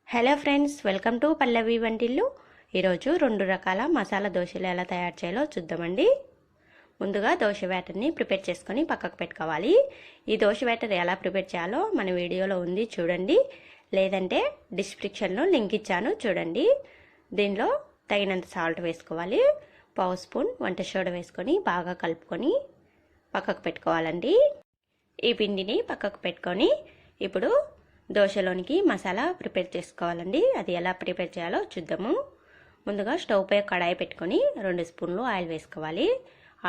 Hello friends, welcome to పల్లవి వంటిల్లు. ఈరోజు 2 రకాల మసాలా దోశలు ఎలా తయారు చేయాలో చూద్దామండి. ముందుగా దోశ బ్యాటర్ని ప్రిపేర్ చేసుకొని పక్కకు పెట్టుకోవాలి. ఈ దోశ బ్యాటర్ ఎలా ప్రిపేర్ చేయాలో మన వీడియోలో ఉంది, చూడండి. లేదంటే డిస్క్రిప్షన్లో లింక్ ఇచ్చాను, చూడండి. దీనిలో తగినంత సాల్ట్ వేసుకోవాలి. 1/2 స్పూన్ వంట సోడా వేసుకొని బాగా కలుపుకొని పక్కకు పెట్టుకోవాలండి. ఈ పిండిని పక్కకు పెట్టుకొని ఇప్పుడు దోశలోనికి మసాలా ప్రిపేర్ చేసుకోవాలండి. అది ఎలా ప్రిపేర్ చేయాలో చూద్దాము. ముందుగా స్టవ్ పై కడాయి పెట్టుకొని 2 స్పూన్లు ఆయిల్ వేసుకోవాలి.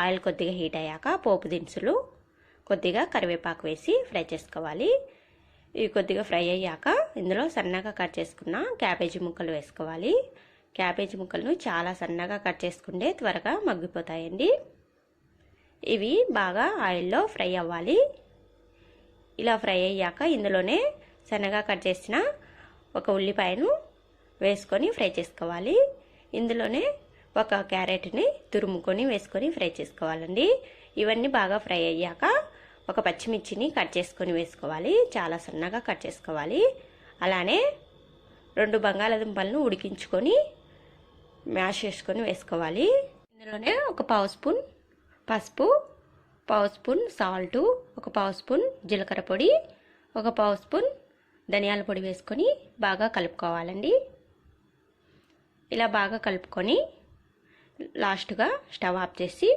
ఆయిల్ కొద్దిగా హీట్ అయ్యాక పోపు దినుసులు, కొద్దిగా కరివేపాకు వేసి ఫ్రై చేసుకోవాలి. ఇవి కొద్దిగా ఫ్రై అయ్యాక ఇందులో సన్నగా కట్ చేసుకున్న క్యాబేజీ ముక్కలు వేసుకోవాలి. క్యాబేజీ ముక్కలను చాలా సన్నగా కట్ చేసుకుంటే త్వరగా మగ్గిపోతాయండి. ఇవి బాగా ఆయిల్లో ఫ్రై అవ్వాలి. ఇలా ఫ్రై అయ్యాక ఇందులోనే సన్నగా కట్ చేసిన ఒక ఉల్లిపాయను వేసుకొని ఫ్రై చేసుకోవాలి. ఇందులోనే ఒక క్యారెట్ని తురుముకొని వేసుకొని ఫ్రై చేసుకోవాలండి. ఇవన్నీ బాగా ఫ్రై అయ్యాక ఒక పచ్చిమిర్చిని కట్ చేసుకొని వేసుకోవాలి. చాలా సన్నగా కట్ చేసుకోవాలి. అలానే 2 బంగాళాదుంపలను ఉడికించుకొని మ్యాష్ చేసుకొని వేసుకోవాలి. ఇందులోనే ఒక 1/2 స్పూన్ పసుపు, 1/2 స్పూన్ సాల్టు, ఒక 1/2 స్పూన్ జీలకర్ర పొడి, ఒక 1/2 స్పూన్ ధనియాల పొడి వేసుకొని బాగా కలుపుకోవాలండి. ఇలా బాగా కలుపుకొని లాస్ట్గా స్టవ్ ఆఫ్ చేసి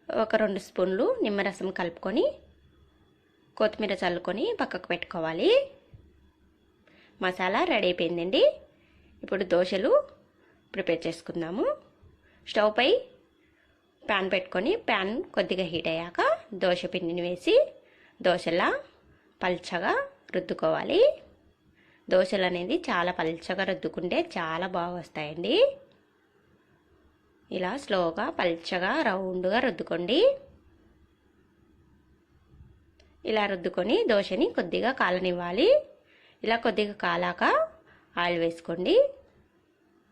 ఒక 2 స్పూన్లు నిమ్మరసం కలుపుకొని కొత్తిమీర చల్లుకొని పక్కకు పెట్టుకోవాలి. మసాలా రెడీ అయిపోయిందండి. ఇప్పుడు దోశలు ప్రిపేర్ చేసుకుందాము. స్టవ్ పై ప్యాన్ పెట్టుకొని ప్యాన్ కొద్దిగా హీట్ అయ్యాక దోశ పిండిని వేసి దోశలా పల్చగా రుద్దుకోవాలి. దోశలు అనేది చాలా పల్చగా రుద్దుకుంటే చాలా బాగా వస్తాయండి. ఇలా స్లోగా పల్చగా రౌండ్గా రుద్దుకోండి. ఇలా రుద్దుకొని దోశని కొద్దిగా కాలనివ్వాలి. ఇలా కొద్దిగా కాలాక ఆయిల్ వేసుకోండి.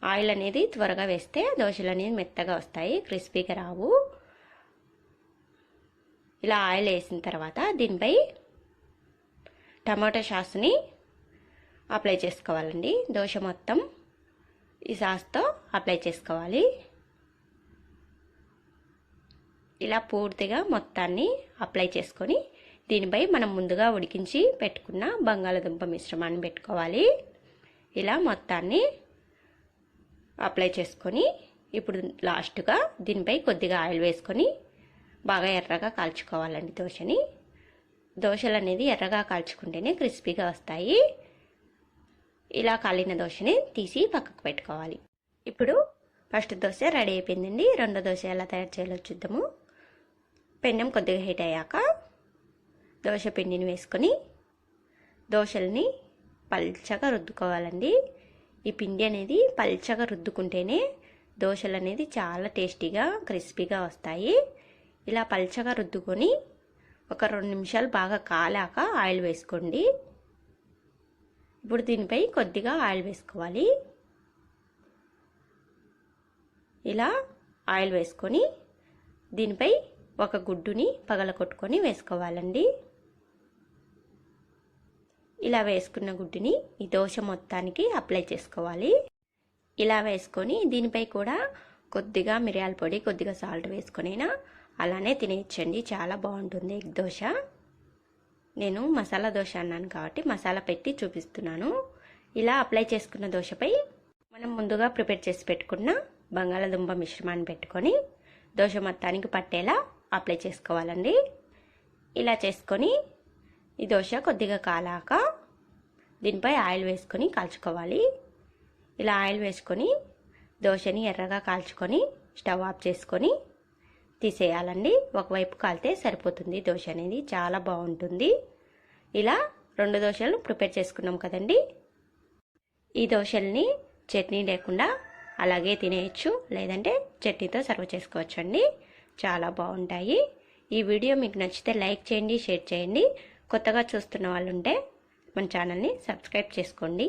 ఆయిల్ అనేది త్వరగా వేస్తే దోశలు అనేది మెత్తగా వస్తాయి, క్రిస్పీగా రావు. ఇలా ఆయిల్ వేసిన తర్వాత దీనిపై టమాటో సాస్ని అప్లై చేసుకోవాలండి. దోశ మొత్తం ఈ సాస్తో అప్లై చేసుకోవాలి. ఇలా పూర్తిగా మొత్తాన్ని అప్లై చేసుకొని దీనిపై మనం ముందుగా ఉడికించి పెట్టుకున్న బంగాళాదుంప మిశ్రమాన్ని పెట్టుకోవాలి. ఇలా మొత్తాన్ని అప్లై చేసుకొని ఇప్పుడు లాస్ట్గా దీనిపై కొద్దిగా ఆయిల్ వేసుకొని బాగా ఎర్రగా కాల్చుకోవాలండి దోశని. దోశలు అనేది ఎర్రగా కాల్చుకుంటేనే క్రిస్పీగా వస్తాయి. ఇలా కాలిన దోశని తీసి పక్కకు పెట్టుకోవాలి. ఇప్పుడు ఫస్ట్ దోశ రెడీ అయిపోయిందండి. రెండో దోశ ఎలా తయారు చేయాలో చూద్దాము. పెన్నం కొద్దిగా హీట్ అయ్యాక దోశ పిండిని వేసుకొని దోశల్ని పల్చగా రుద్దుకోవాలండి. ఈ పిండి అనేది పల్చగా రుద్దుకుంటేనే దోశలు అనేది చాలా టేస్టీగా క్రిస్పీగా వస్తాయి. ఇలా పల్చగా రుద్దుకొని ఒక 2 నిమిషాలు బాగా కాలాక ఆయిల్ వేసుకోండి. ఇప్పుడు దీనిపై కొద్దిగా ఆయిల్ వేసుకోవాలి. ఇలా ఆయిల్ వేసుకొని దీనిపై ఒక గుడ్డుని పగలగొట్టుకొని వేసుకోవాలండి. ఇలా వేసుకున్న గుడ్డుని ఈ దోశ మొత్తానికి అప్లై చేసుకోవాలి. ఇలా వేసుకొని దీనిపై కూడా కొద్దిగా మిరియాల పొడి, కొద్దిగా సాల్ట్ వేసుకొనైనా అలానే తినేయచ్చండి. చాలా బాగుంటుంది ఎగ్ దోశ. నేను మసాలా దోశ అన్నాను కాబట్టి మసాలా పెట్టి చూపిస్తున్నాను. ఇలా అప్లై చేసుకున్న దోశపై మనం ముందుగా ప్రిపేర్ చేసి పెట్టుకున్న బంగాళాదుంప మిశ్రమాన్ని పెట్టుకొని దోశ మొత్తానికి పట్టేలా అప్లై చేసుకోవాలండి. ఇలా చేసుకొని ఈ దోశ కొద్దిగా కాలాక దీనిపై ఆయిల్ వేసుకొని కాల్చుకోవాలి. ఇలా ఆయిల్ వేసుకొని దోశని ఎర్రగా కాల్చుకొని స్టవ్ ఆఫ్ చేసుకొని తీసేయాలండి. ఒకవైపు కాలితే సరిపోతుంది. దోశ అనేది చాలా బాగుంటుంది. ఇలా 2 దోశలు ప్రిపేర్ చేసుకున్నాం కదండి. ఈ దోశల్ని చట్నీ లేకుండా అలాగే తినేయచ్చు, లేదంటే చట్నీతో సర్వ్ చేసుకోవచ్చండి. చాలా బాగుంటాయి. ఈ వీడియో మీకు నచ్చితే లైక్ చేయండి, షేర్ చేయండి. కొత్తగా చూస్తున్న వాళ్ళు ఉంటే మన ఛానల్ని సబ్స్క్రైబ్ చేసుకోండి.